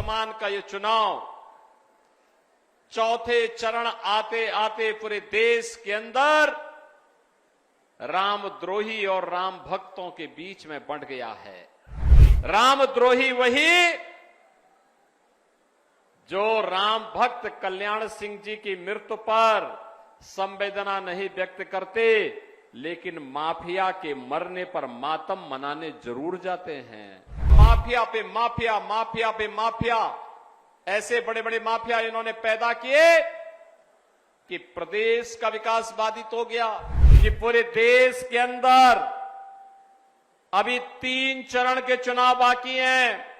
वर्तमान का ये चुनाव चौथे चरण आते आते पूरे देश के अंदर रामद्रोही और राम भक्तों के बीच में बंट गया है। रामद्रोही वही जो राम भक्त कल्याण सिंह जी की मृत्यु पर संवेदना नहीं व्यक्त करते, लेकिन माफिया के मरने पर मातम मनाने जरूर जाते हैं। माफिया पे माफिया, माफिया पे माफिया, ऐसे बड़े बड़े माफिया इन्होंने पैदा किए कि प्रदेश का विकास बाधित हो गया। कि पूरे देश के अंदर अभी 3 चरण के चुनाव बाकी हैं,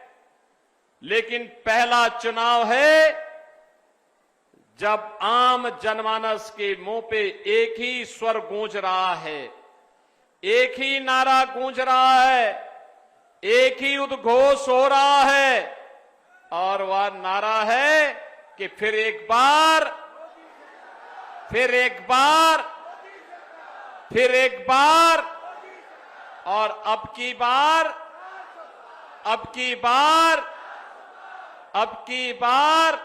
लेकिन पहला चुनाव है जब आम जनमानस के मुंह पे एक ही स्वर गूंज रहा है, एक ही नारा गूंज रहा है, एक ही उद्घोष हो रहा है, और वह नारा है कि फिर एक बार, फिर एक बार, फिर एक बार, और अब की बार, अब की बार, अब की बार।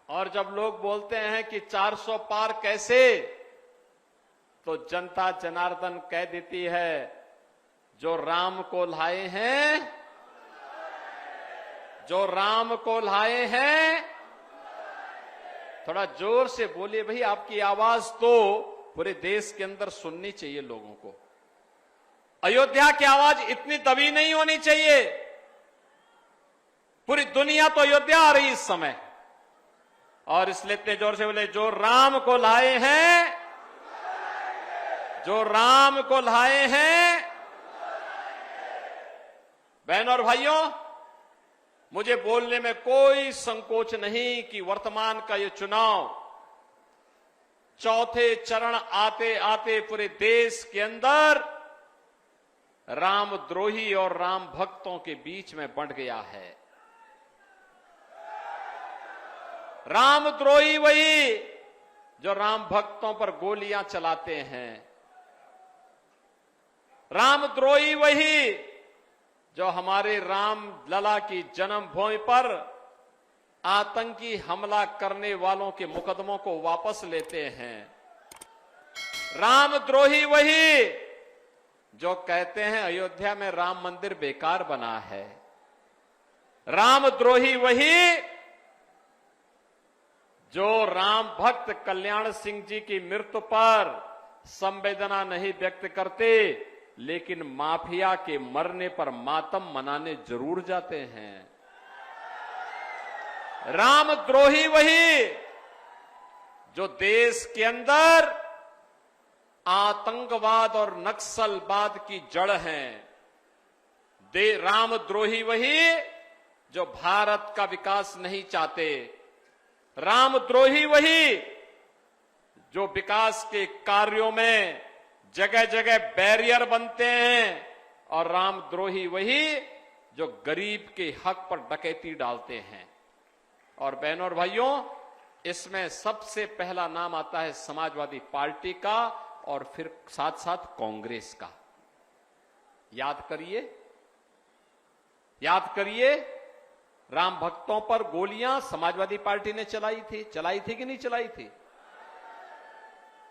और जब लोग बोलते हैं कि 400 पार कैसे, तो जनता जनार्दन कह देती है जो राम को लाए हैं, जो राम को लाए हैं। थोड़ा जोर से बोलिए भाई, आपकी आवाज तो पूरे देश के अंदर सुननी चाहिए लोगों को। अयोध्या की आवाज इतनी दबी नहीं होनी चाहिए। पूरी दुनिया तो अयोध्या आ रही इस समय, और इसलिए इतने जोर से बोले जो राम को लाए हैं, जो राम को लाए हैं। बहनों और भाइयों, मुझे बोलने में कोई संकोच नहीं कि वर्तमान का ये चुनाव चौथे चरण आते आते पूरे देश के अंदर रामद्रोही और राम भक्तों के बीच में बंट गया है। रामद्रोही वही जो राम भक्तों पर गोलियां चलाते हैं। रामद्रोही वही जो हमारे राम लला की जन्मभूमि पर आतंकी हमला करने वालों के मुकदमों को वापस लेते हैं। रामद्रोही वही जो कहते हैं अयोध्या में राम मंदिर बेकार बना है। रामद्रोही वही जो राम भक्त कल्याण सिंह जी की मृत्यु पर संवेदना नहीं व्यक्त करते, लेकिन माफिया के मरने पर मातम मनाने जरूर जाते हैं। रामद्रोही वही जो देश के अंदर आतंकवाद और नक्सलवाद की जड़ हैं। रामद्रोही वही जो भारत का विकास नहीं चाहते। रामद्रोही वही जो विकास के कार्यों में जगह जगह बैरियर बनते हैं, और रामद्रोही वही जो गरीब के हक पर डकैती डालते हैं। और बहनों और भाइयों, इसमें सबसे पहला नाम आता है समाजवादी पार्टी का, और फिर साथ साथ कांग्रेस का। याद करिए, याद करिए, राम भक्तों पर गोलियां समाजवादी पार्टी ने चलाई थी कि नहीं चलाई थी?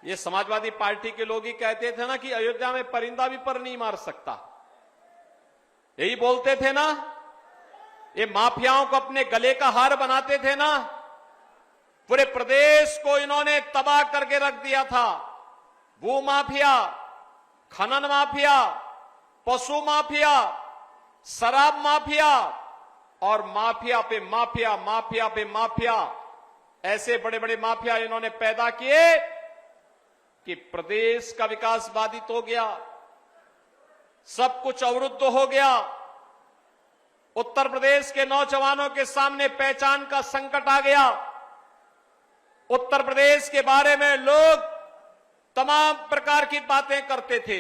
ये समाजवादी पार्टी के लोग ही कहते थे ना कि अयोध्या में परिंदा भी पर नहीं मार सकता। यही बोलते थे ना। ये माफियाओं को अपने गले का हार बनाते थे ना। पूरे प्रदेश को इन्होंने तबाह करके रख दिया था। भू माफिया, खनन माफिया, पशु माफिया, शराब माफिया, और माफिया पे माफिया, माफिया पे माफिया, ऐसे बड़े बड़े माफिया इन्होंने पैदा किए कि प्रदेश का विकास बाधित हो गया। सब कुछ अवरुद्ध हो गया। उत्तर प्रदेश के नौजवानों के सामने पहचान का संकट आ गया। उत्तर प्रदेश के बारे में लोग तमाम प्रकार की बातें करते थे।